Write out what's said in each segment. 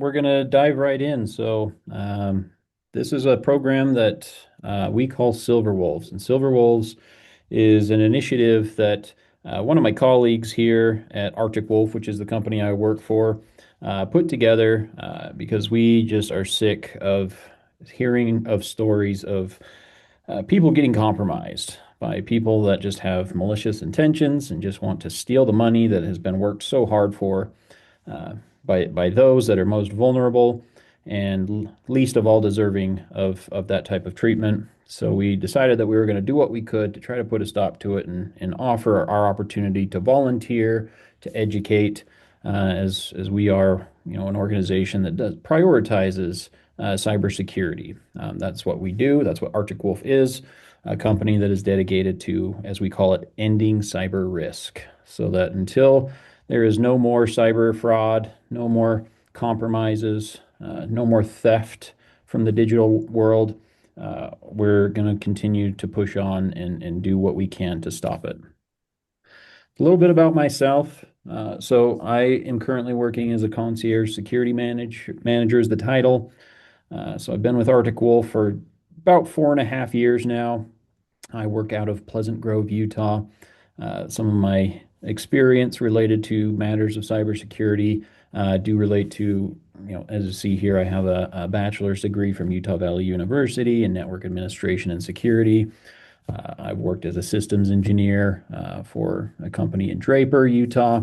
we're going to dive right in. This is a program that we call Silver Wolves. And Silver Wolves is an initiative that one of my colleagues here at Arctic Wolf, which is the company I work for, put together because we just are sick of hearing of stories of people getting compromised by people that just have malicious intentions and just want to steal the money that has been worked so hard for uh, by those that are most vulnerable and least of all deserving of that type of treatment. So we decided that we were going to do what we could to try to put a stop to it and offer our opportunity to volunteer, to educate, as we are, an organization that prioritizes cybersecurity. That's what we do. That's what Arctic Wolf is, a company that is dedicated to, as we call it, ending cyber risk. So that until there is no more cyber fraud, no more compromises, no more theft from the digital world, we're going to continue to push on and do what we can to stop it. A little bit about myself. So I am currently working as a concierge security manager is the title. So I've been with Arctic Wolf for about 4.5 years now. I work out of Pleasant Grove, Utah. Some of my experience related to matters of cybersecurity do relate to, as you see here, I have a bachelor's degree from Utah Valley University in network administration and security. I've worked as a systems engineer for a company in Draper, Utah,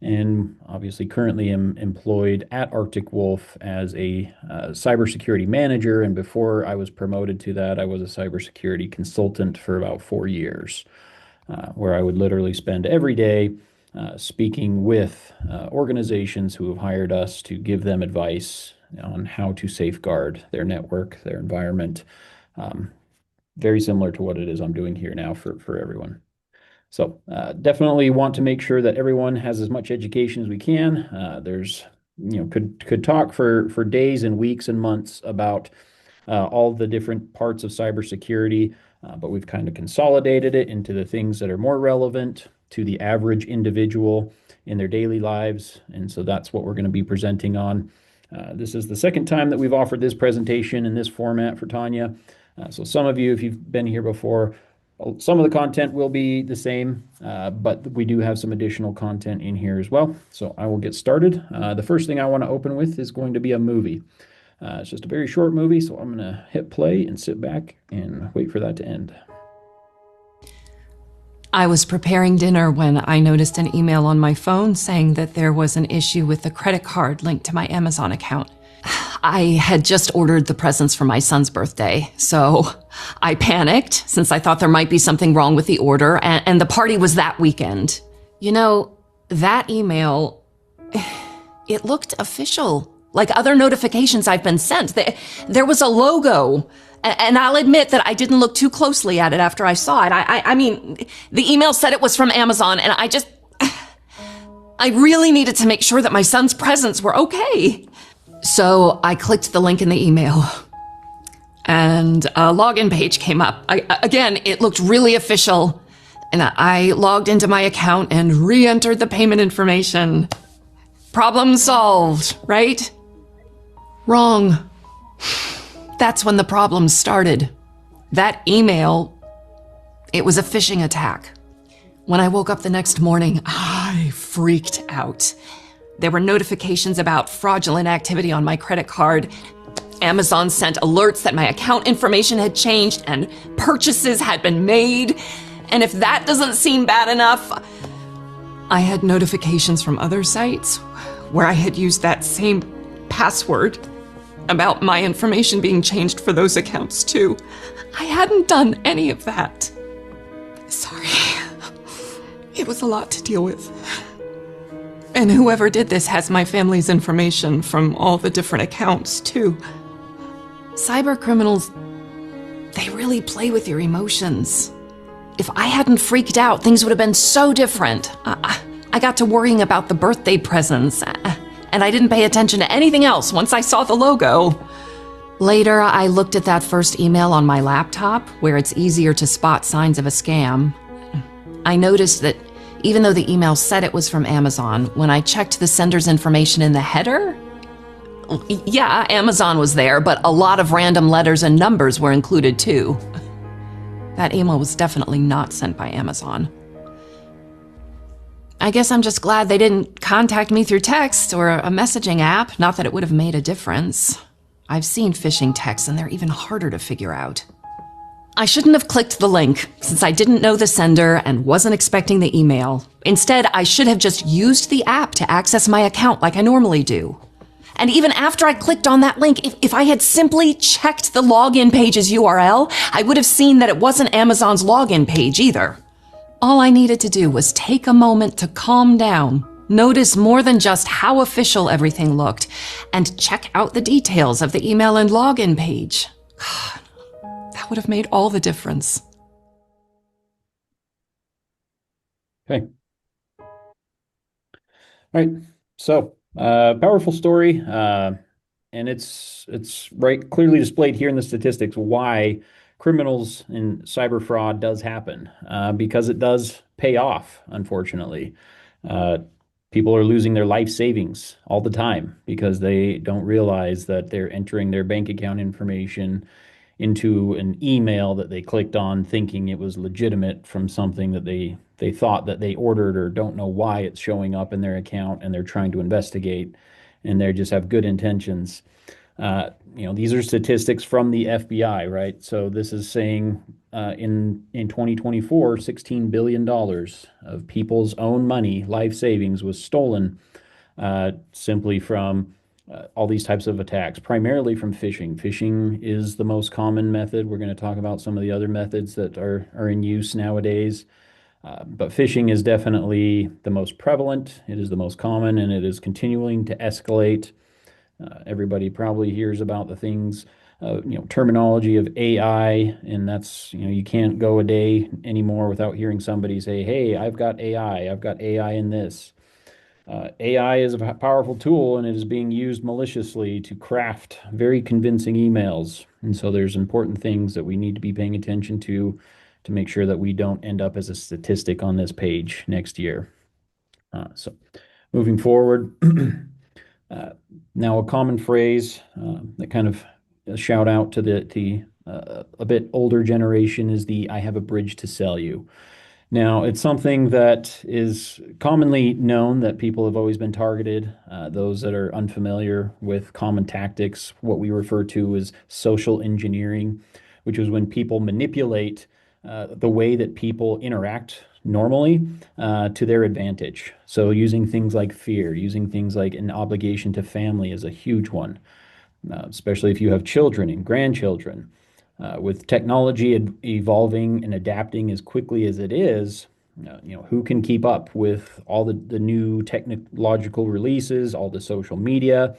and obviously currently am employed at Arctic Wolf as a cybersecurity manager. And before I was promoted to that, I was a cybersecurity consultant for about 4 years, where I would literally spend every day speaking with organizations who have hired us to give them advice on how to safeguard their network, their environment. Very similar to what it is I'm doing here now for everyone. So definitely want to make sure that everyone has as much education as we can. Could talk for days and weeks and months about all the different parts of cybersecurity, but we've kind of consolidated it into the things that are more relevant to the average individual in their daily lives. And so that's what we're going to be presenting on. This is the second time that we've offered this presentation in this format for Tanya. So some of you, if you've been here before, some of the content will be the same, but we do have some additional content in here as well. So I will get started. The first thing I want to open with is going to be a movie. It's just a very short movie, so I'm going to hit play and sit back and wait for that to end. I was preparing dinner when I noticed an email on my phone saying that there was an issue with the credit card linked to my Amazon account. I had just ordered the presents for my son's birthday, so I panicked since I thought there might be something wrong with the order, and the party was that weekend. That email, it looked official, like other notifications I've been sent. There was a logo, and I'll admit that I didn't look too closely at it after I saw it. I mean, the email said it was from Amazon, and I really needed to make sure that my son's presents were okay. So I clicked the link in the email, and a login page came up. Again, it looked really official, and I logged into my account and re-entered the payment information. Problem solved, right? Wrong. That's when the problems started. That email, it was a phishing attack. When I woke up the next morning, I freaked out. There were notifications about fraudulent activity on my credit card. Amazon sent alerts that my account information had changed and purchases had been made. And if that doesn't seem bad enough, I had notifications from other sites where I had used that same password about my information being changed for those accounts too. I hadn't done any of that. Sorry. It was a lot to deal with. And whoever did this has my family's information from all the different accounts, too. Cyber criminals, they really play with your emotions. If I hadn't freaked out, things would have been so different. I got to worrying about the birthday presents, and I didn't pay attention to anything else once I saw the logo. Later, I looked at that first email on my laptop, where it's easier to spot signs of a scam. I noticed that even though the email said it was from Amazon, when I checked the sender's information in the header, Yeah, Amazon was there, but a lot of random letters and numbers were included too. That email was definitely not sent by Amazon. I guess I'm just glad they didn't contact me through text or a messaging app, not that it would have made a difference. I've seen phishing texts and they're even harder to figure out. I shouldn't have clicked the link, since I didn't know the sender and wasn't expecting the email. Instead, I should have just used the app to access my account like I normally do. And even after I clicked on that link, if I had simply checked the login page's URL, I would have seen that it wasn't Amazon's login page either. All I needed to do was take a moment to calm down, notice more than just how official everything looked, and check out the details of the email and login page. God, that would have made all the difference. Okay. All right. So, powerful story, and it's right clearly displayed here in the statistics why criminals and cyber fraud does happen, because it does pay off, unfortunately. Uh, People are losing their life savings all the time because they don't realize that they're entering their bank account information into an email that they clicked on thinking it was legitimate from something that they thought that they ordered or don't know why it's showing up in their account, and they're trying to investigate, and they just have good intentions. These are statistics from the FBI, right? So this is saying in 2024, $16 billion of people's own money, life savings, was stolen simply from all these types of attacks, primarily from phishing. Phishing is the most common method. We're going to talk about some of the other methods that are in use nowadays. But phishing is definitely the most prevalent. It is the most common, and it is continuing to escalate. Everybody probably hears about the things, terminology of AI, and that's, you can't go a day anymore without hearing somebody say, "Hey, I've got AI. I've got AI in this." AI is a powerful tool, and it is being used maliciously to craft very convincing emails. And so there's important things that we need to be paying attention to make sure that we don't end up as a statistic on this page next year. So moving forward, now a common phrase that kind of a shout out to the a bit older generation is the "I have a bridge to sell you." Now, it's something that is commonly known that people have always been targeted. Those that are unfamiliar with common tactics, what we refer to as social engineering, which is when people manipulate the way that people interact normally to their advantage. So, using things like fear, using things like an obligation to family is a huge one, especially if you have children and grandchildren. With technology evolving and adapting as quickly as it is, who can keep up with all the new technological releases, all the social media?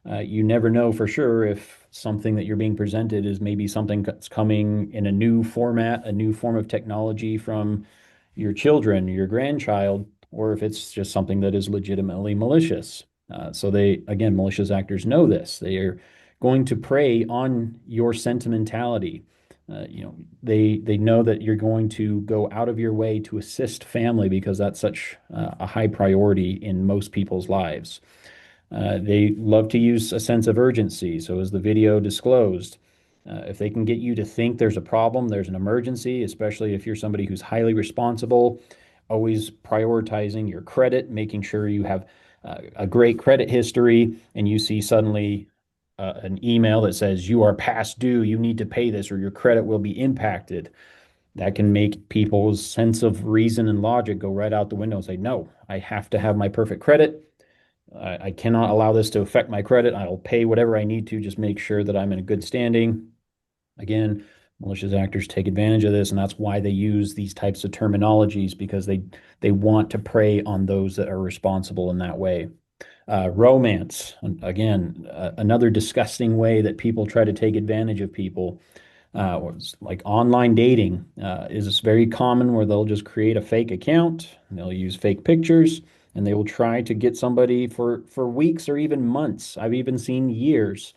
You never know for sure if something that you're being presented is maybe something that's coming in a new format, a new form of technology from your children, your grandchild, or if it's just something that is legitimately malicious. So again, malicious actors know this. They are going to prey on your sentimentality. They know that you're going to go out of your way to assist family because that's such a high priority in most people's lives. They love to use a sense of urgency. So, as the video disclosed, if they can get you to think there's a problem, there's an emergency, especially if you're somebody who's highly responsible, always prioritizing your credit, making sure you have a great credit history, and you see suddenly an email that says you are past due, you need to pay this, or your credit will be impacted. That can make people's sense of reason and logic go right out the window and say, no, I have to have my perfect credit. I cannot allow this to affect my credit. I'll pay whatever I need to, just make sure that I'm in a good standing. Again, malicious actors take advantage of this, and that's why they use these types of terminologies, because they want to prey on those that are responsible in that way. Romance, again, another disgusting way that people try to take advantage of people. Like online dating is very common, where they'll just create a fake account, they'll use fake pictures, and they will try to get somebody for weeks or even months. I've even seen years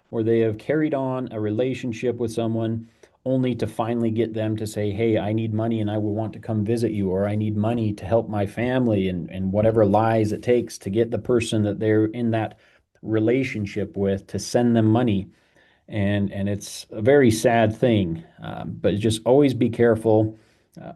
where they have carried on a relationship with someone only to finally get them to say, "Hey, I need money and I will want to come visit you," or "I need money to help my family," and whatever lies it takes to get the person that they're in that relationship with to send them money. And it's a very sad thing. But just always be careful,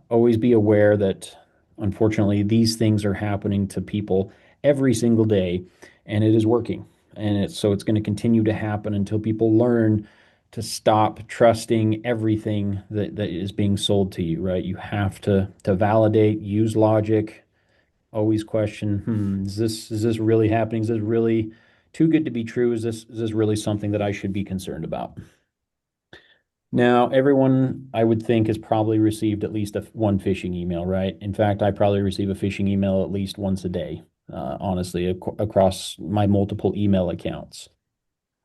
always be aware that unfortunately these things are happening to people every single day, and it is working. And it's going to continue to happen until people learn to stop trusting everything that is being sold to you, right? You have to validate, use logic, always question, is this really happening? Is this really too good to be true? Is this really something that I should be concerned about? Now, everyone I would think has probably received at least one phishing email, right? In fact, I probably receive a phishing email at least once a day, honestly, across my multiple email accounts.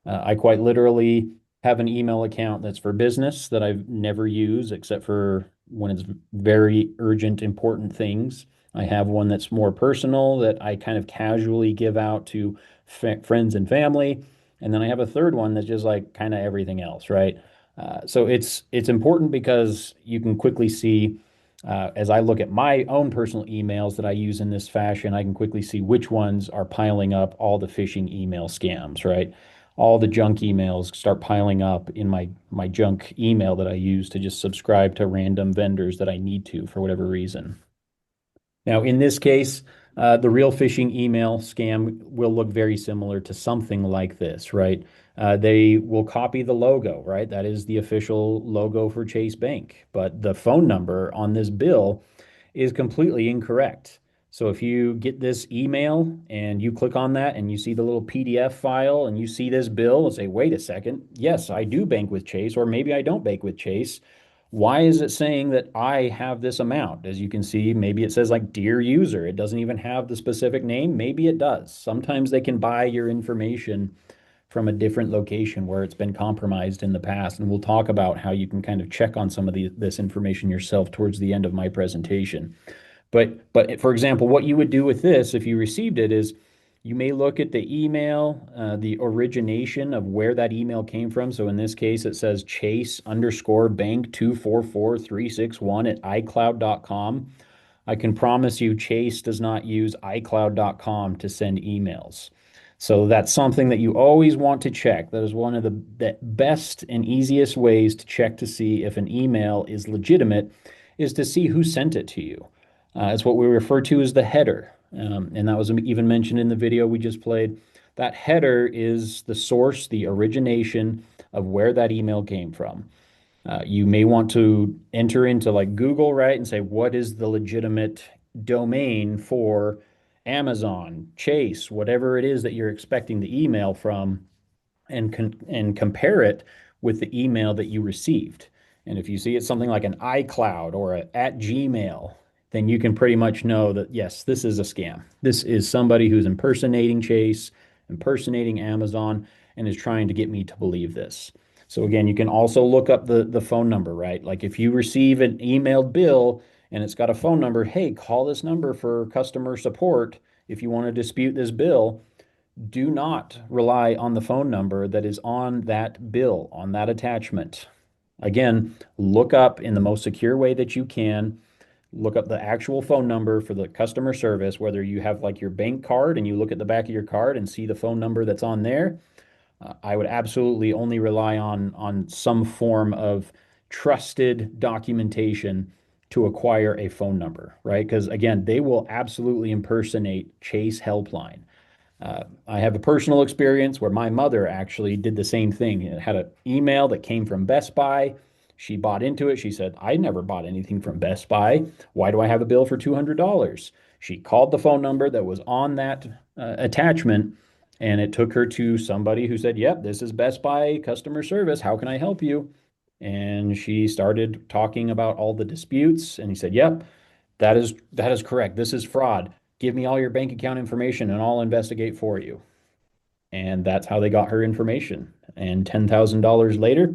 I quite literally have an email account that's for business that I've never used except for when it's very urgent, important things. I have one that's more personal that I kind of casually give out to friends and family. And then I have a third one that's just like kind of everything else, right? So it's important because you can quickly see, as I look at my own personal emails that I use in this fashion, I can quickly see which ones are piling up all the phishing email scams, right? All the junk emails start piling up in my junk email that I use to just subscribe to random vendors that I need to for whatever reason. Now, in this case, the real phishing email scam will look very similar to something like this, right? They will copy the logo, right? That is the official logo for Chase Bank. But the phone number on this bill is completely incorrect. So if you get this email and you click on that and you see the little PDF file and you see this bill and say, wait a second, yes, I do bank with Chase, or maybe I don't bank with Chase. Why is it saying that I have this amount? As you can see, maybe it says like dear user. It doesn't even have the specific name. Maybe it does. Sometimes they can buy your information from a different location where it's been compromised in the past. And we'll talk about how you can kind of check on some of this information yourself towards the end of my presentation. But for example, what you would do with this if you received it is you may look at the email, the origination of where that email came from. So in this case, it says Chase underscore bank 244361 at iCloud.com. I can promise you Chase does not use iCloud.com to send emails. So that's something that you always want to check. That is one of the best and easiest ways to check to see if an email is legitimate is to see who sent it to you. It's what we refer to as the header. And that was even mentioned in the video we just played. That header is the source, the origination of where that email came from. You may want to enter into like Google, right, and say, what is the legitimate domain for Amazon, Chase, whatever it is that you're expecting the email from, and compare it with the email that you received. And if you see it's something like an iCloud or at Gmail, then you can pretty much know that, yes, this is a scam. This is somebody who's impersonating Chase, impersonating Amazon, and is trying to get me to believe this. So again, you can also look up the phone number, right? Like if you receive an emailed bill and it's got a phone number, hey, call this number for customer support if you want to dispute this bill. Do not rely on the phone number that is on that bill, on that attachment. Again, look up in the most secure way that you can. Look up the actual phone number for the customer service, whether you have like your bank card and you look at the back of your card and see the phone number that's on there. I would absolutely only rely on some form of trusted documentation to acquire a phone number, right? Because again, they will absolutely impersonate Chase Helpline. I have a personal experience where my mother actually did the same thing. It had an email that came from Best Buy. She bought into it. She said, I never bought anything from Best Buy. Why do I have a bill for $200? She called the phone number that was on that attachment, and it took her to somebody who said, yep, this is Best Buy customer service. How can I help you? And she started talking about all the disputes, and he said, yep, that is correct. This is fraud. Give me all your bank account information and I'll investigate for you. And that's how they got her information. And $10,000 later,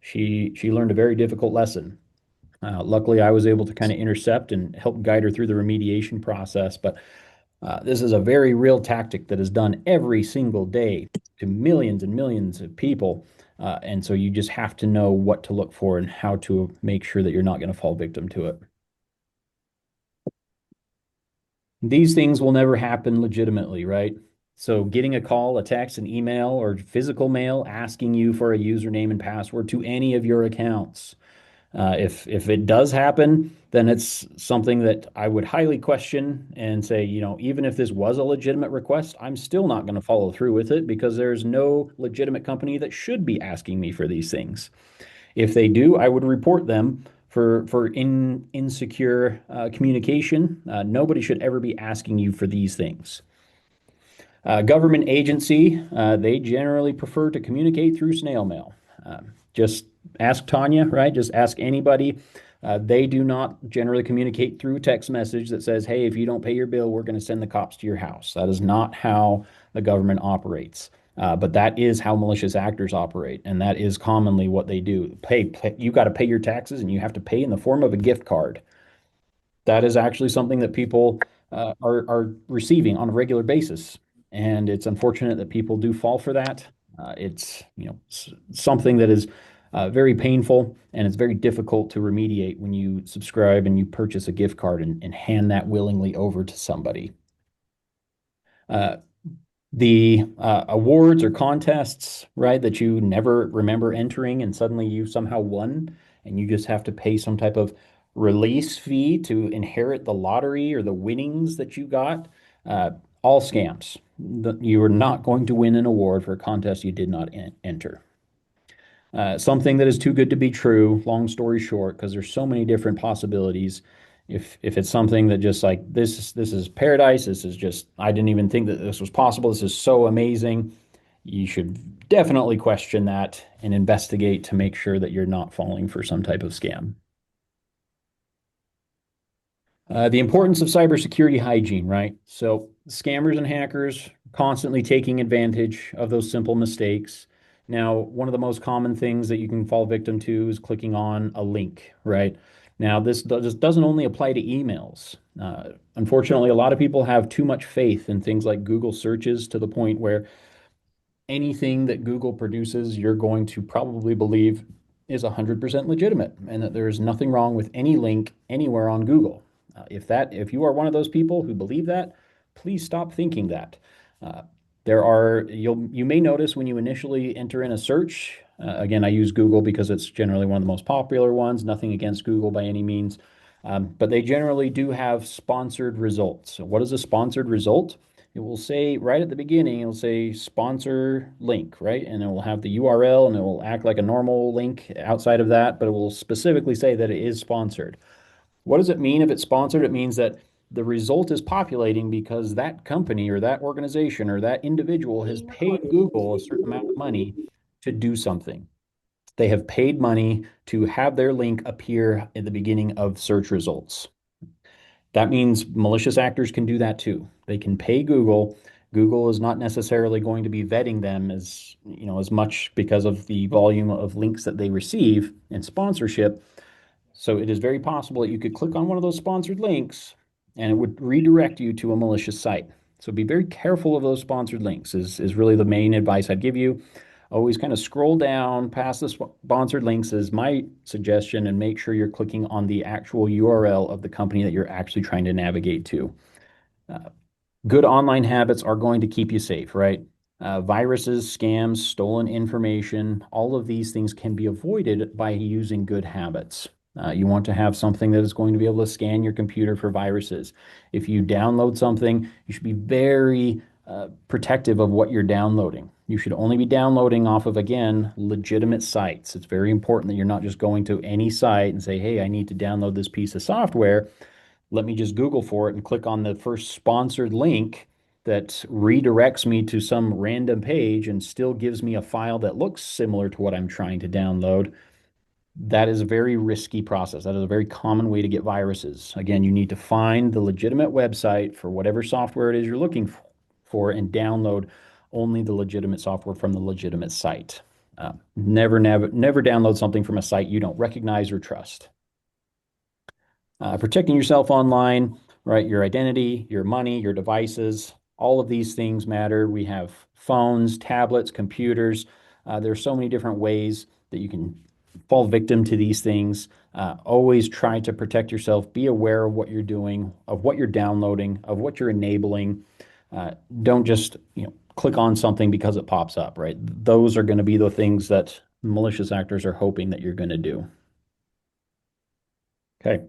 she learned a very difficult lesson. Luckily, I was able to kind of intercept and help guide her through the remediation process. But this is a very real tactic that is done every single day to millions and millions of people. And so you just have to know what to look for and how to make sure that you're not going to fall victim to it. These things will never happen legitimately, right? So getting a call, a text, an email, or physical mail asking you for a username and password to any of your accounts. If it does happen, then it's something that I would highly question and say, even if this was a legitimate request, I'm still not going to follow through with it because there's no legitimate company that should be asking me for these things. If they do, I would report them for insecure communication. Nobody should ever be asking you for these things. Government agency, they generally prefer to communicate through snail mail. Just ask Tanya, right? Just ask anybody. They do not generally communicate through text message that says, hey, if you don't pay your bill, we're going to send the cops to your house. That is not how the government operates. But that is how malicious actors operate, and that is commonly what they do. You got to pay your taxes, and you have to pay in the form of a gift card. That is actually something that people are receiving on a regular basis, and it's unfortunate that people do fall for that. It's something that is very painful, and it's very difficult to remediate when you subscribe and you purchase a gift card and hand that willingly over to somebody. Uh, the awards or contests, right, that you never remember entering and suddenly you somehow won, and you just have to pay some type of release fee to inherit the lottery or the winnings that you got. Uh, all scams. You are not going to win an award for a contest you did not enter. Something that is too good to be true, long story short, because there's so many different possibilities. If it's something that just like this is paradise, this is just I didn't even think that this was possible. This is so amazing. You should definitely question that and investigate to make sure that you're not falling for some type of scam. The importance of cybersecurity hygiene, right? So scammers and hackers constantly taking advantage of those simple mistakes. Now, one of the most common things that you can fall victim to is clicking on a link, right? Now, this doesn't only apply to emails. Unfortunately, a lot of people have too much faith in things like Google searches to the point where anything that Google produces, you're going to probably believe is 100% legitimate and that there's nothing wrong with any link anywhere on Google. If you are one of those people who believe that, please stop thinking that. Uh, you may notice when you initially enter in a search, again, I use Google because it's generally one of the most popular ones, nothing against Google by any means, but they generally do have sponsored results. So what is a sponsored result? It will say right at the beginning, it'll say sponsor link, right? And it will have the URL and it will act like a normal link outside of that, but it will specifically say that it is sponsored. What does it mean if it's sponsored? It means that the result is populating because that company or that organization or that individual has paid Google a certain amount of money to do something. They have paid money to have their link appear at the beginning of search results. That means malicious actors can do that too. They can pay Google. Google is not necessarily going to be vetting them as much because of the volume of links that they receive and sponsorship. So it is very possible that you could click on one of those sponsored links and it would redirect you to a malicious site. So be very careful of those sponsored links is really the main advice I'd give you. Always kind of scroll down past the sponsored links is my suggestion and make sure you're clicking on the actual URL of the company that you're actually trying to navigate to. Uh, Good online habits are going to keep you safe, right? Viruses, scams, stolen information, all of these things can be avoided by using good habits. You want to have something that is going to be able to scan your computer for viruses. If you download something, you should be very protective of what you're downloading. You should only be downloading off of, again, legitimate sites. It's very important that you're not just going to any site and say, hey, I need to download this piece of software. Let me just Google for it and click on the first sponsored link that redirects me to some random page and still gives me a file that looks similar to what I'm trying to download. That is a very risky process. That is a very common way to get viruses. Again, you need to find the legitimate website for whatever software it is you're looking for and download only the legitimate software from the legitimate site. Never download something from a site you don't recognize or trust. Protecting yourself online, right? Your identity, your money, your devices, all of these things matter. We have phones, tablets, computers. There are so many different ways that you can fall victim to these things. Always try to protect yourself. Be aware of what you're doing, of what you're downloading, of what you're enabling. Uh, don't just, click on something because it pops up, right? Those are going to be the things that malicious actors are hoping that you're going to do. Okay.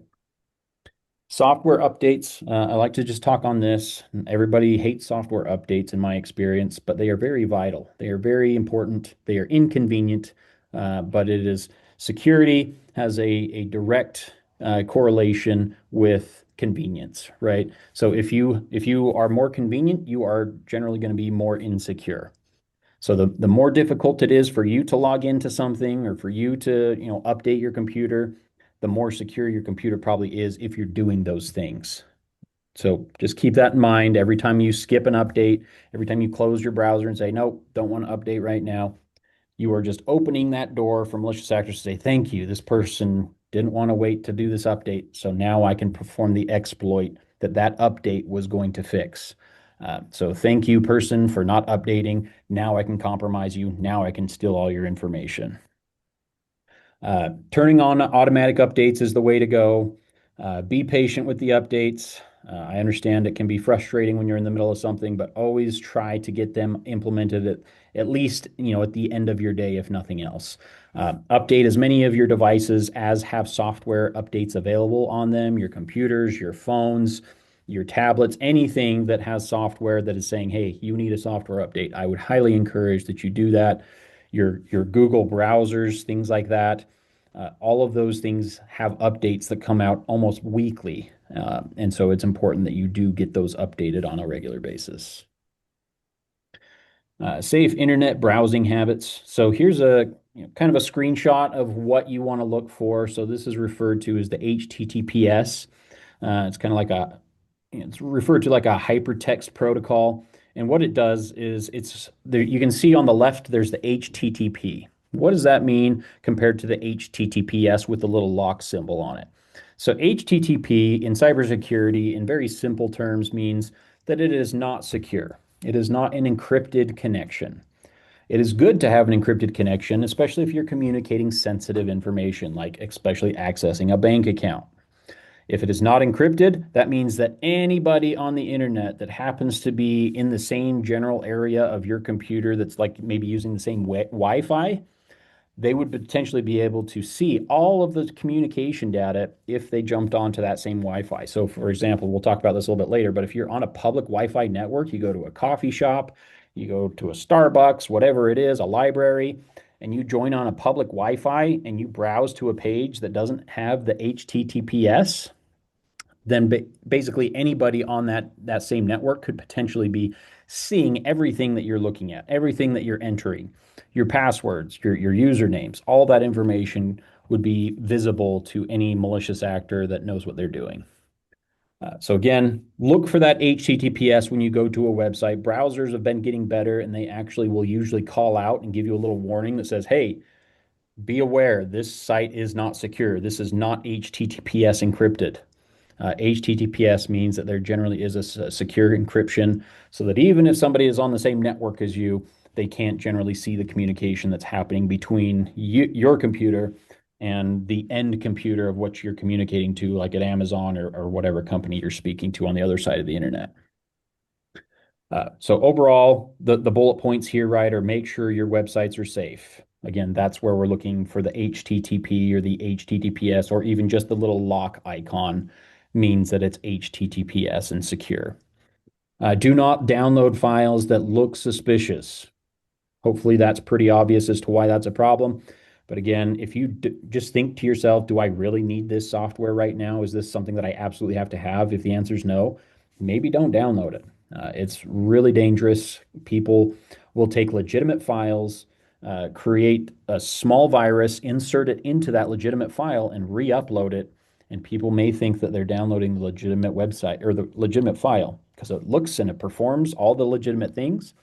Software updates. I like to just talk on this. Everybody hates software updates in my experience, but they are very vital. They are very important. They are inconvenient, but it is security has a direct correlation with convenience, right? So if you are more convenient, you are generally going to be more insecure. So the more difficult it is for you to log into something or for you to, update your computer, the more secure your computer probably is if you're doing those things. So just keep that in mind every time you skip an update, every time you close your browser and say, nope, don't want to update right now. You are just opening that door for malicious actors to say, thank you. This person didn't want to wait to do this update. So now I can perform the exploit that that update was going to fix. So thank you, person, for not updating. Now I can compromise you. Now I can steal all your information. Turning on automatic updates is the way to go. Be patient with the updates. I understand it can be frustrating when you're in the middle of something, but always try to get them implemented at least, at the end of your day, if nothing else. Update as many of your devices as have software updates available on them, your computers, your phones, your tablets, anything that has software that is saying, hey, you need a software update. I would highly encourage that you do that. Your Google browsers, things like that. All of those things have updates that come out almost weekly. And so it's important that you do get those updated on a regular basis. Safe internet browsing habits. So here's a kind of a screenshot of what you want to look for. So this is referred to as the HTTPS. It's kind of like it's referred to like a hypertext protocol. And what it does is it's there, you can see on the left, there's the HTTP. What does that mean compared to the HTTPS with the little lock symbol on it? So HTTP in cybersecurity, in very simple terms, means that it is not secure. It is not an encrypted connection. It is good to have an encrypted connection, especially if you're communicating sensitive information, like especially accessing a bank account. If it is not encrypted, that means that anybody on the internet that happens to be in the same general area of your computer that's like maybe using the same Wi-Fi, they would potentially be able to see all of the communication data if they jumped onto that same Wi-Fi. So, for example, we'll talk about this a little bit later, but if you're on a public Wi-Fi network, you go to a coffee shop, you go to a Starbucks, whatever it is, a library, and you join on a public Wi-Fi and you browse to a page that doesn't have the HTTPS, then basically anybody on that same network could potentially be seeing everything that you're looking at, everything that you're entering, your passwords, your usernames, all that information would be visible to any malicious actor that knows what they're doing. So again, look for that HTTPS when you go to a website. Browsers have been getting better, and they actually will usually call out and give you a little warning that says, hey, be aware, this site is not secure. This is not HTTPS encrypted. HTTPS means that there generally is a secure encryption so that even if somebody is on the same network as you, they can't generally see the communication that's happening between your computer and the end computer of what you're communicating to, like at Amazon or whatever company you're speaking to on the other side of the internet. So overall, the bullet points here, right, are make sure your websites are safe. Again, that's where we're looking for the HTTP or the HTTPS, or even just the little lock icon means that it's HTTPS and secure. Do not download files that look suspicious. Hopefully, that's pretty obvious as to why that's a problem. But again, if you just think to yourself, do I really need this software right now? Is this something that I absolutely have to have? If the answer is no, maybe don't download it. It's really dangerous. People will take legitimate files, create a small virus, insert it into that legitimate file, and re-upload it. And people may think that they're downloading the legitimate website or the legitimate file because it looks and it performs all the legitimate things.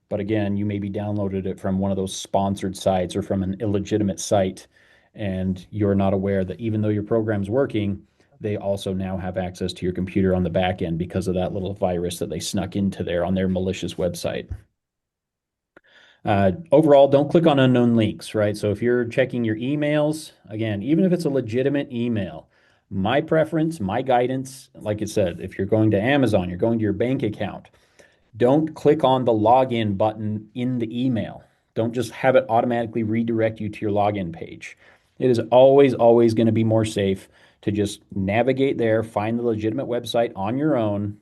But again, you maybe downloaded it from one of those sponsored sites or from an illegitimate site, and you're not aware that even though your program's working, they also now have access to your computer on the back end because of that little virus that they snuck into there on their malicious website. Overall, don't click on unknown links, right? So if you're checking your emails, again, even if it's a legitimate email, my preference, my guidance, like I said, if you're going to Amazon, you're going to your bank account, Don't click on the login button in the email. Don't just have it automatically redirect you to your login page. It is always, always going to be more safe to just navigate there, find the legitimate website on your own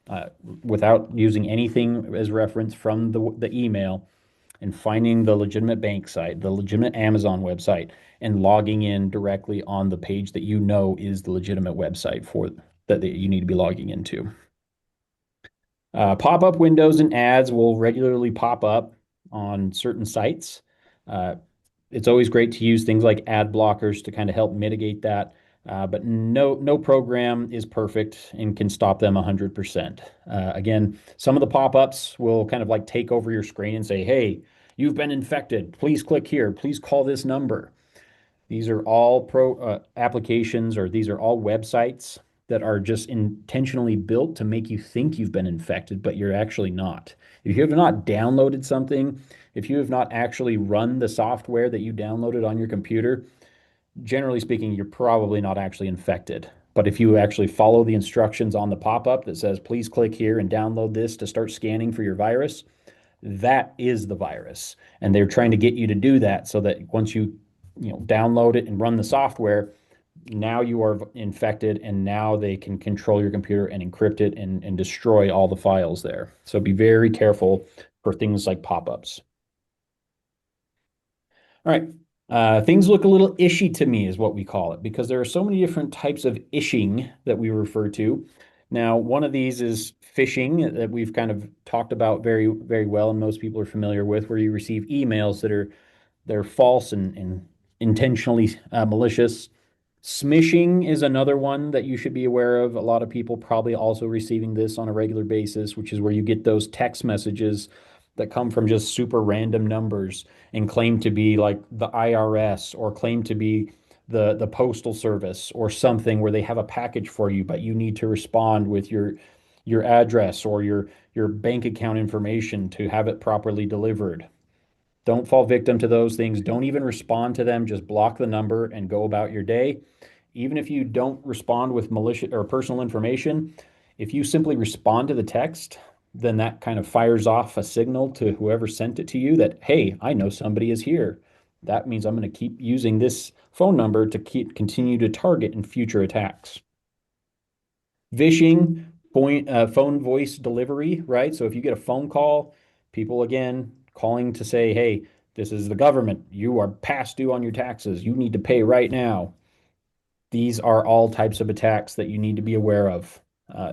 uh, without using anything as reference from the email, and finding the legitimate bank site, the legitimate Amazon website, and logging in directly on the page that you know is the legitimate website for that you need to be logging into. Pop-up windows and ads will regularly pop up on certain sites. Uh, it's always great to use things like ad blockers to kind of help mitigate that. But no program is perfect and can stop them 100%. Again, some of the pop-ups will kind of like take over your screen and say, "Hey, you've been infected. Please click here. Please call this number." These are all applications, or these are all websites that are just intentionally built to make you think you've been infected, but you're actually not. If you have not downloaded something, if you have not actually run the software that you downloaded on your computer, generally speaking, you're probably not actually infected. But if you actually follow the instructions on the pop-up that says, "Please click here and download this to start scanning for your virus," that is the virus. And they're trying to get you to do that so that once you download it and run the software, now you are infected, and now they can control your computer and encrypt it and destroy all the files there. So be very careful for things like pop-ups. All right. Things look a little ishy to me, is what we call it, because there are so many different types of ishing that we refer to. Now, one of these is phishing that we've kind of talked about very, very well, and most people are familiar with, where you receive emails that are they're false and intentionally malicious. Smishing is another one that you should be aware of. A lot of people probably also receiving this on a regular basis, which is where you get those text messages that come from just super random numbers and claim to be like the IRS, or claim to be the postal service or something, where they have a package for you, but you need to respond with your address or your bank account information to have it properly delivered. Don't fall victim to those things. Don't even respond to them. Just block the number and go about your day. Even if you don't respond with malicious or personal information, if you simply respond to the text, then that kind of fires off a signal to whoever sent it to you that, "Hey, I know somebody is here. That means I'm going to keep using this phone number to continue to target in future attacks." Vishing, phone voice delivery, right? So if you get a phone call, people again calling to say, "Hey, this is the government. You are past due on your taxes. You need to pay right now." These are all types of attacks that you need to be aware of.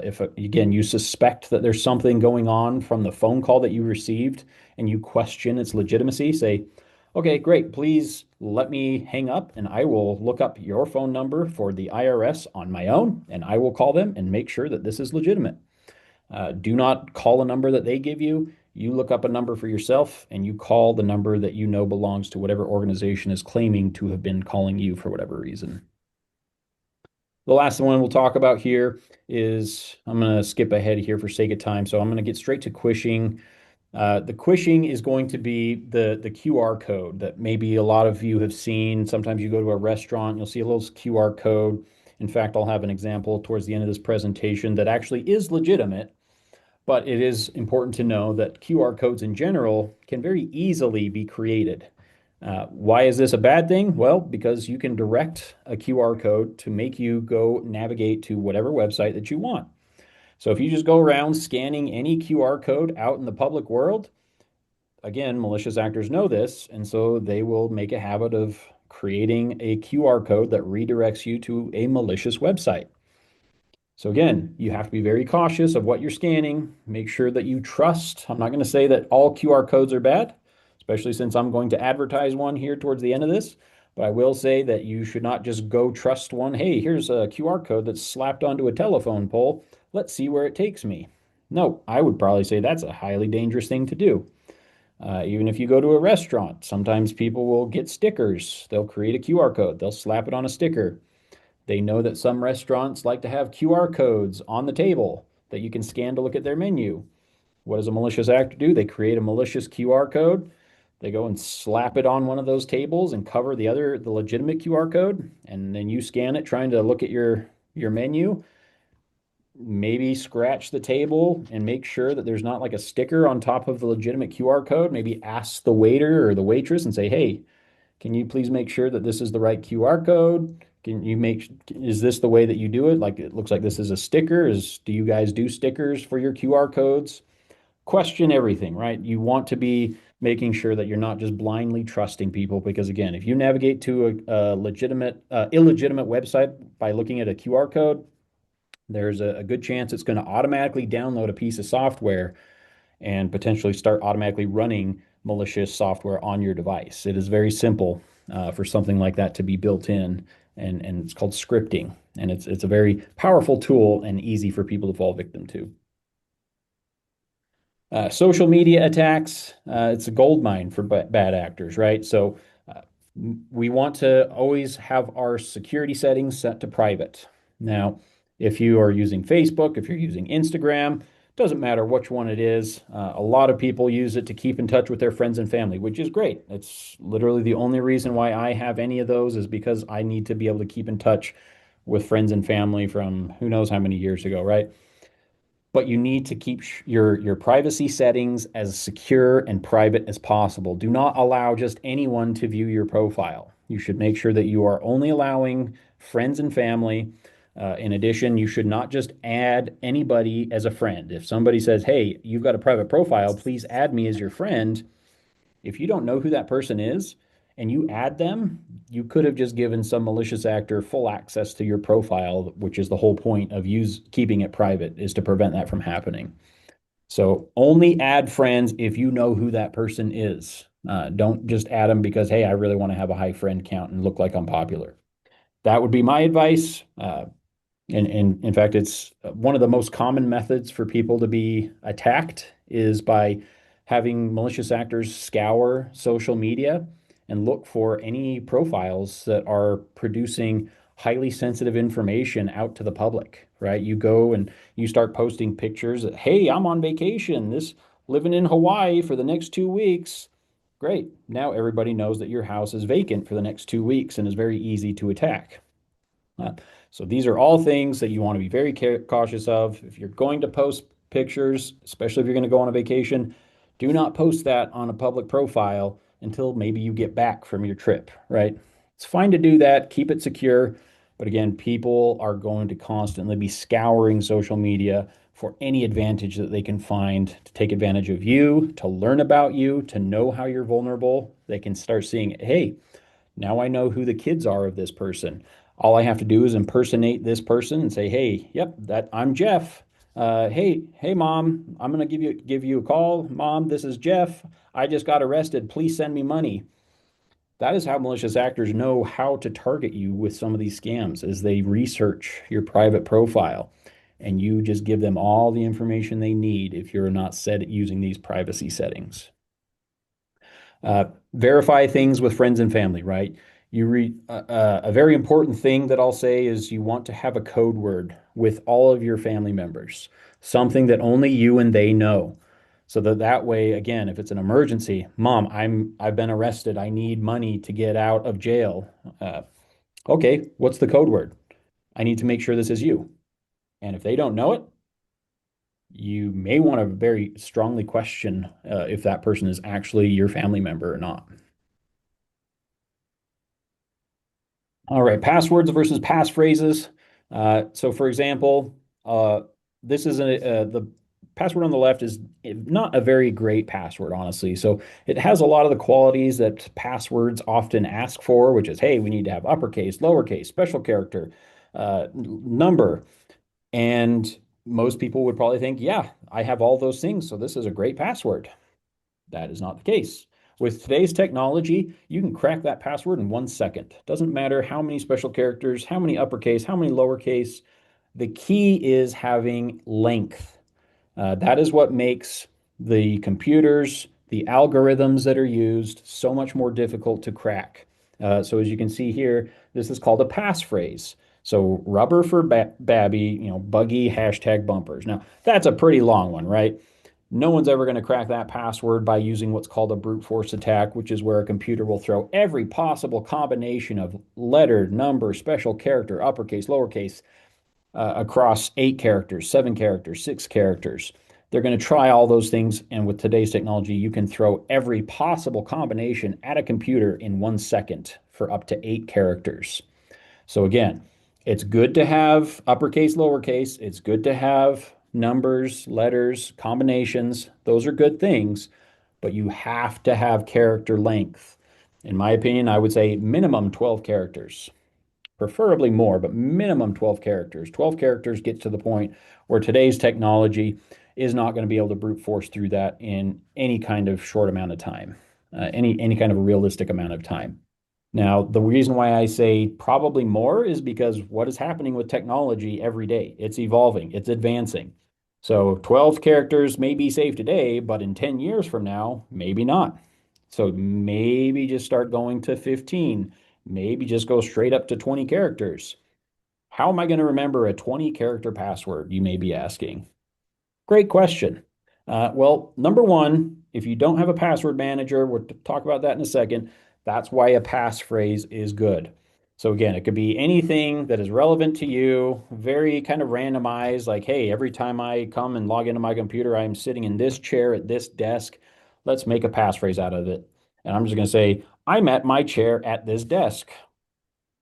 If again you suspect that there's something going on from the phone call that you received and you question its legitimacy, say, "Okay, great. Please let me hang up and I will look up your phone number for the IRS on my own, and I will call them and make sure that this is legitimate." Do not call a number that they give you. You look up a number for yourself and you call the number that you know belongs to whatever organization is claiming to have been calling you for whatever reason. The last one we'll talk about here is, I'm going to skip ahead here for sake of time. So I'm going to get straight to quishing. The quishing is going to be the QR code that maybe a lot of you have seen. Sometimes you go to a restaurant, you'll see a little QR code. In fact, I'll have an example towards the end of this presentation that actually is legitimate, but it is important to know that QR codes in general can very easily be created. Why is this a bad thing? Well, because you can direct a QR code to make you go navigate to whatever website that you want. So if you just go around scanning any QR code out in the public world, again, malicious actors know this, and so they will make a habit of creating a QR code that redirects you to a malicious website. So again, you have to be very cautious of what you're scanning. Make sure that you trust. I'm not going to say that all QR codes are bad, especially since I'm going to advertise one here towards the end of this. But I will say that you should not just go trust one. "Hey, here's a QR code that's slapped onto a telephone pole. Let's see where it takes me." No, I would probably say that's a highly dangerous thing to do. Even if you go to a restaurant, sometimes people will get stickers. They'll create a QR code. They'll slap it on a sticker. They know that some restaurants like to have QR codes on the table that you can scan to look at their menu. What does a malicious actor do? They create a malicious QR code. They go and slap it on one of those tables and cover the legitimate QR code, and then you scan it trying to look at your menu. maybe scratch the table and make sure that there's not like a sticker on top of the legitimate QR code. Maybe ask the waiter or the waitress and say, hey, can you please make sure that this is the right QR code? Is this the way that you do it? Like it looks like this is a sticker. Do you guys do stickers for your QR codes? Question everything, right? You want to be making sure that you're not just blindly trusting people because again, if you navigate to illegitimate website by looking at a QR code, there's a good chance it's going to automatically download a piece of software and potentially start automatically running malicious software on your device. It is very simple for something like that to be built in, and it's called scripting. And it's a very powerful tool and easy for people to fall victim to. Social media attacks, it's a gold mine for bad actors, right? So uh, we want to always have our security settings set to private. Now, if you are using Facebook, if you're using Instagram, doesn't matter which one it is. A lot of people use it to keep in touch with their friends and family, which is great. It's literally the only reason why I have any of those is because I need to be able to keep in touch with friends and family from who knows how many years ago, right? But you need to keep your privacy settings as secure and private as possible. Do not allow just anyone to view your profile. You should make sure that you are only allowing friends and family. In addition, you should not just add anybody as a friend. If somebody says, "Hey, you've got a private profile, please add me as your friend," if you don't know who that person is and you add them, you could have just given some malicious actor full access to your profile, which is the whole point of keeping it private, is to prevent that from happening. So only add friends if you know who that person is. Don't just add them because, hey, I really want to have a high friend count and look like I'm popular. That would be my advice. And in fact, it's one of the most common methods for people to be attacked is by having malicious actors scour social media and look for any profiles that are producing highly sensitive information out to the public, right? You go and you start posting pictures that, hey, I'm on vacation, this living in Hawaii for the next 2 weeks. Great. Now everybody knows that your house is vacant for the next 2 weeks and is very easy to attack. Uh, so these are all things that you want to be very cautious of. If you're going to post pictures, especially if you're going to go on a vacation, do not post that on a public profile until maybe you get back from your trip, right? It's fine to do that, keep it secure. But again, people are going to constantly be scouring social media for any advantage that they can find to take advantage of you, to learn about you, to know how you're vulnerable. They can start seeing, hey, now I know who the kids are of this person. All I have to do is impersonate this person and say, "Hey, yep, that I'm Jeff. Hey, mom, I'm gonna give you a call. Mom, this is Jeff. I just got arrested. Please send me money." That is how malicious actors know how to target you with some of these scams, as they research your private profile, and you just give them all the information they need if you're not set at using these privacy settings. Verify things with friends and family, right? A very important thing that I'll say is you want to have a code word with all of your family members, something that only you and they know. So that way, again, if it's an emergency, mom, I've been arrested. I need money to get out of jail. Okay, what's the code word? I need to make sure this is you. And if they don't know it, you may want to very strongly question if that person is actually your family member or not. All right, passwords versus passphrases. So, for example, this is the password on the left is not a very great password, honestly. So, it has a lot of the qualities that passwords often ask for, which is, hey, we need to have uppercase, lowercase, special character, number. And most people would probably think, yeah, I have all those things, so this is a great password. That is not the case. With today's technology, you can crack that password in 1 second. Doesn't matter how many special characters, how many uppercase, how many lowercase. The key is having length. That is what makes the computers, the algorithms that are used, so much more difficult to crack. So as you can see here, this is called a passphrase. So rubber for Babby, buggy hashtag bumpers. Now, that's a pretty long one, right? No one's ever going to crack that password by using what's called a brute force attack, which is where a computer will throw every possible combination of letter, number, special character, uppercase, lowercase, across 8 characters, 7 characters, 6 characters. They're going to try all those things. And with today's technology, you can throw every possible combination at a computer in 1 second for up to 8 characters. So again, it's good to have uppercase, lowercase. It's good to have numbers, letters, combinations. Those are good things, but you have to have character length. In my opinion, I would say minimum 12 characters, preferably more, but minimum 12 characters. 12 characters gets to the point where today's technology is not going to be able to brute force through that in any kind of short amount of time, any kind of realistic amount of time. Now, the reason why I say probably more is because what is happening with technology every day? It's evolving, it's advancing. So 12 characters may be safe today, but in 10 years from now, maybe not. So maybe just start going to 15, maybe just go straight up to 20 characters. How am I going to remember a 20 character password, you may be asking? Great question. Well, number one, if you don't have a password manager, we'll talk about that in a second. That's why a passphrase is good. So again, it could be anything that is relevant to you, very kind of randomized, like, hey, every time I come and log into my computer, I'm sitting in this chair at this desk. Let's make a passphrase out of it. And I'm just going to say, I'm at my chair at this desk.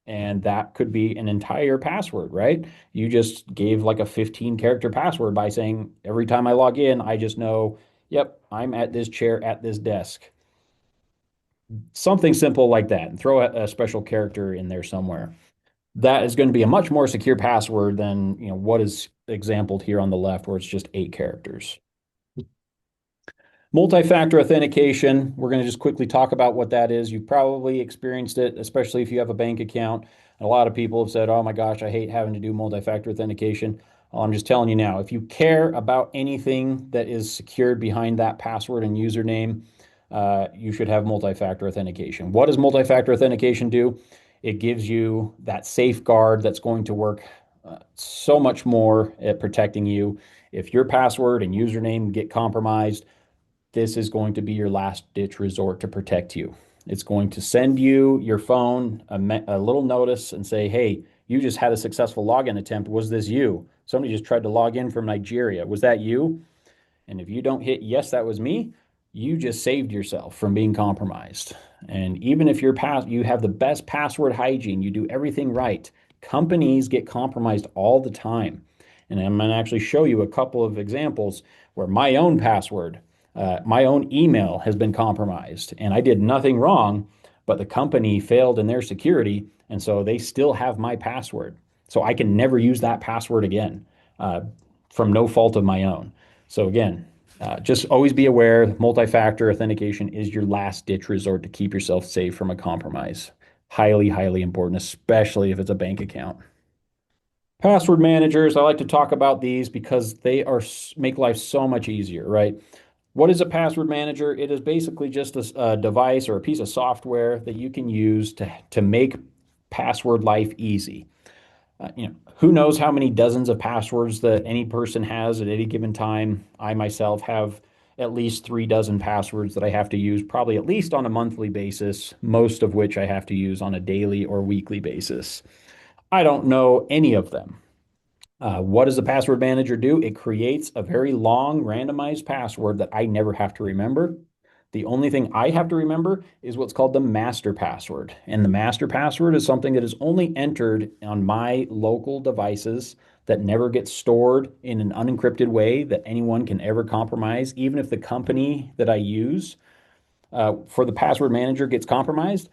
And that could be an entire password, right? You just gave like a 15 character password by saying, every time I log in, I just know, yep, I'm at this chair at this desk. Something simple like that, and throw a special character in there somewhere. That is going to be a much more secure password than, what is exampled here on the left, where it's just 8 characters. Multi-factor authentication, we're going to just quickly talk about what that is. You've probably experienced it, especially if you have a bank account. A lot of people have said, oh my gosh, I hate having to do multi-factor authentication. Well, I'm just telling you now, if you care about anything that is secured behind that password and username, you should have multi-factor authentication. What does multi-factor authentication do? It gives you that safeguard that's going to work so much more at protecting you. If your password and username get compromised, this is going to be your last ditch resort to protect you. It's going to send you your phone a little notice and say, hey, you just had a successful login attempt. Was this you? Somebody just tried to log in from Nigeria. Was that you? And if you don't hit yes, that was me, you just saved yourself from being compromised. And even if you have the best password hygiene, you do everything right, companies get compromised all the time. And I'm going to actually show you a couple of examples where my own password, my own email has been compromised, and I did nothing wrong, but the company failed in their security, and so they still have my password. So I can never use that password again uh, from no fault of my own. So again, just always be aware multi-factor authentication is your last ditch resort to keep yourself safe from a compromise. Highly, highly important, especially if it's a bank account. Password managers, I like to talk about these because they make life so much easier, right? What is a password manager? It is basically just a device or a piece of software that you can use to make password life easy. Who knows how many dozens of passwords that any person has at any given time. I myself have at least 3 dozen passwords that I have to use probably at least on a monthly basis, most of which I have to use on a daily or weekly basis. I don't know any of them. What does the password manager do? It creates a very long randomized password that I never have to remember. The only thing I have to remember is what's called the master password. And the master password is something that is only entered on my local devices that never gets stored in an unencrypted way that anyone can ever compromise, even if the company that I use for the password manager gets compromised,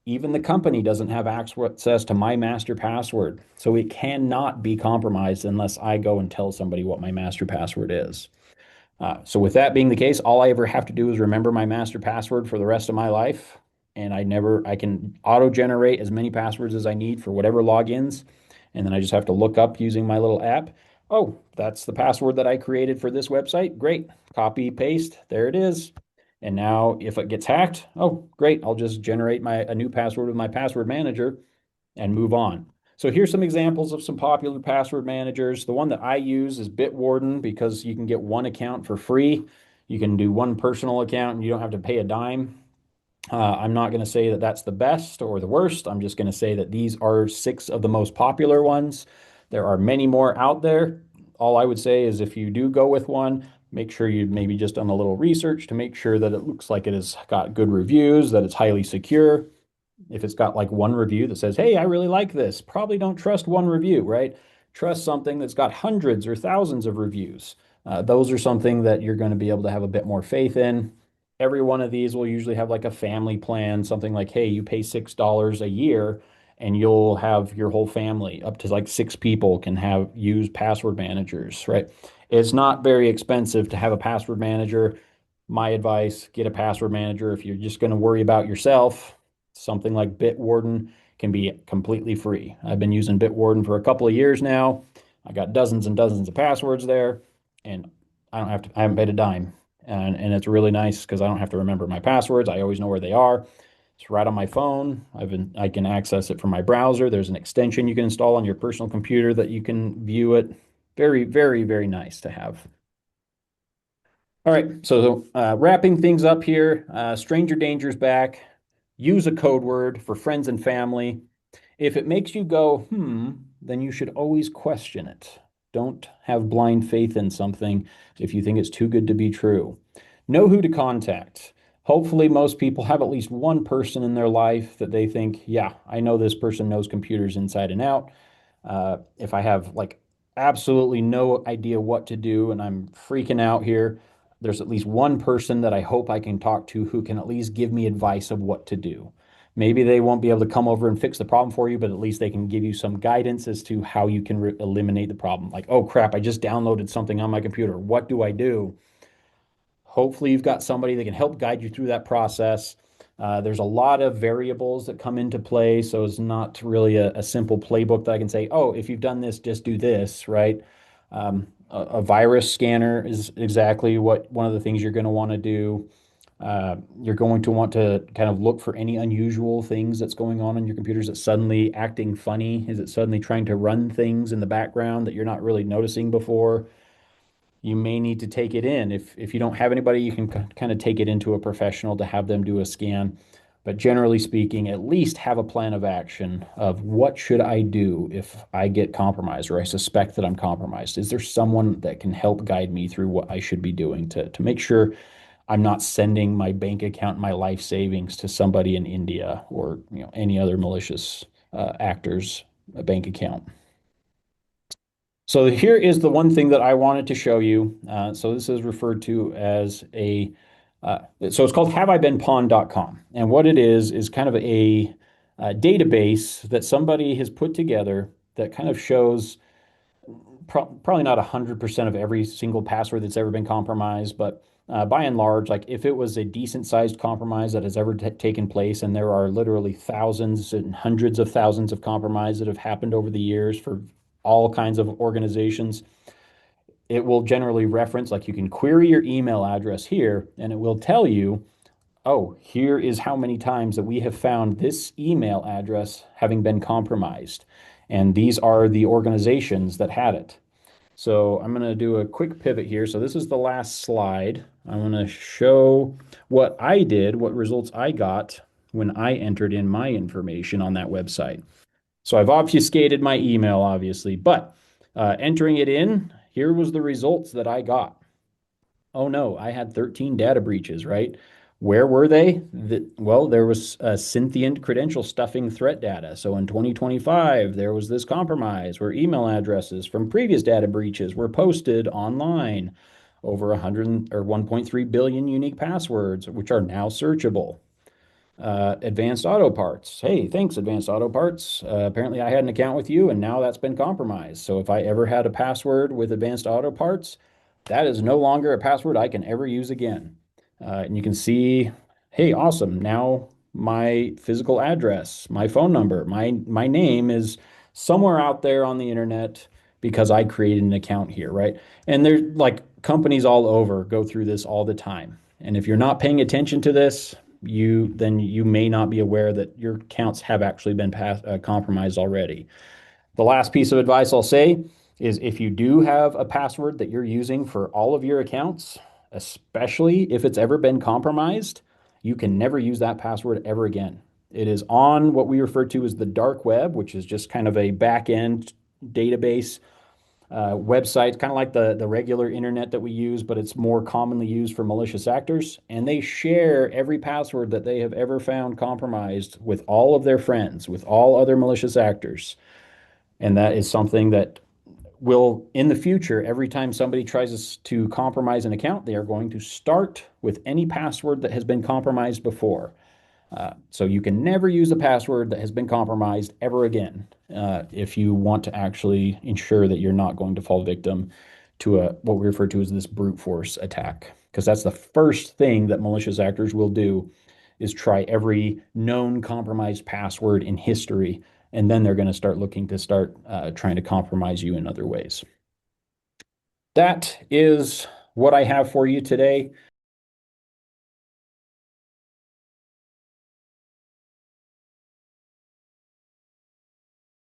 even the company doesn't have access to my master password. So it cannot be compromised unless I go and tell somebody what my master password is. So with that being the case, all I ever have to do is remember my master password for the rest of my life. And I can auto generate as many passwords as I need for whatever logins. And then I just have to look up using my little app. Oh, that's the password that I created for this website. Great. Copy, paste. There it is. And now if it gets hacked, oh, great. I'll just generate a new password with my password manager and move on. So here's some examples of some popular password managers. The one that I use is Bitwarden because you can get one account for free. You can do one personal account and you don't have to pay a dime. I'm not going to say that that's the best or the worst. I'm just going to say that these are 6 of the most popular ones There are many more out there. All I would say is if you do go with one, make sure you've maybe just done a little research to make sure that it looks like it has got good reviews, that it's highly secure. If it's got like one review that says, hey, I really like this, probably don't trust one review, right? Trust something that's got hundreds or thousands of reviews. Those are something that you're going to be able to have a bit more faith in. Every one of these will usually have like a family plan, something like, hey, you pay $6 a year and you'll have your whole family, up to like 6 people, can have use password managers, right? It's not very expensive to have a password manager. My advice, get a password manager. If you're just going to worry about yourself, something like Bitwarden can be completely free. I've been using Bitwarden for a couple of years now. I got dozens and dozens of passwords there, and I haven't paid a dime. And it's really nice because I don't have to remember my passwords. I always know where they are. It's right on my phone. I can access it from my browser. There's an extension you can install on your personal computer that you can view it. Very, very, very nice to have. All right, so wrapping things up here, stranger danger's back. Use a code word for friends and family. If it makes you go, then you should always question it. Don't have blind faith in something if you think it's too good to be true. Know who to contact. Hopefully, most people have at least one person in their life that they think, yeah, I know this person knows computers inside and out. If I have like absolutely no idea what to do and I'm freaking out here, there's at least one person that I hope I can talk to who can at least give me advice of what to do. Maybe they won't be able to come over and fix the problem for you, but at least they can give you some guidance as to how you can eliminate the problem. Like, oh crap, I just downloaded something on my computer. What do I do? Hopefully, you've got somebody that can help guide you through that process. There's a lot of variables that come into play, so it's not really a simple playbook that I can say, oh, if you've done this, just do this, right? A virus scanner is exactly what one of the things you're going to want to do. You're going to want to kind of look for any unusual things that's going on your computers. That's suddenly acting funny? Is it suddenly trying to run things in the background that you're not really noticing before? You may need to take it in. If you don't have anybody, you can kind of take it into a professional to have them do a scan. But generally speaking, at least have a plan of action of what should I do if I get compromised or I suspect that I'm compromised? Is there someone that can help guide me through what I should be doing to make sure I'm not sending my bank account, my life savings to somebody in India or any other malicious actor's bank account? So here is the one thing that I wanted to show you. So this is referred to as so it's called haveibeenpawned.com. And what it is kind of a database that somebody has put together that kind of shows probably not 100% of every single password that's ever been compromised, but by and large, like if it was a decent sized compromise that has ever taken place, and there are literally thousands and hundreds of thousands of compromises that have happened over the years for all kinds of organizations, it will generally reference, like you can query your email address here, and it will tell you, oh, here is how many times that we have found this email address having been compromised. And these are the organizations that had it. So I'm going to do a quick pivot here. So this is the last slide. I'm going to show what I did, what results I got when I entered in my information on that website. So I've obfuscated my email, obviously, but entering it in, here was the results that I got. Oh no, I had 13 data breaches, right? Where were they? Well, there was Scythian credential stuffing threat data. So in 2025, there was this compromise where email addresses from previous data breaches were posted online. Over 100 or 1.3 billion unique passwords, which are now searchable. Advanced Auto Parts. Hey, thanks, Advanced Auto Parts. Apparently, I had an account with you, and now that's been compromised. So if I ever had a password with Advanced Auto Parts, that is no longer a password I can ever use again. And you can see, hey, awesome. Now my physical address, my phone number, my name is somewhere out there on the internet because I created an account here, right? And there's like companies all over go through this all the time. And if you're not paying attention to this, you may not be aware that your accounts have actually been compromised already. The last piece of advice I'll say is if you do have a password that you're using for all of your accounts, especially if it's ever been compromised, you can never use that password ever again. It is on what we refer to as the dark web, which is just kind of a back end database websites, kind of like the regular internet that we use, but it's more commonly used for malicious actors. And they share every password that they have ever found compromised with all of their friends, with all other malicious actors. And that is something that will, in the future, every time somebody tries to compromise an account, they are going to start with any password that has been compromised before. So you can never use a password that has been compromised ever again if you want to actually ensure that you're not going to fall victim to what we refer to as this brute force attack. Because that's the first thing that malicious actors will do is try every known compromised password in history, and then they're going to start looking to start trying to compromise you in other ways. That is what I have for you today.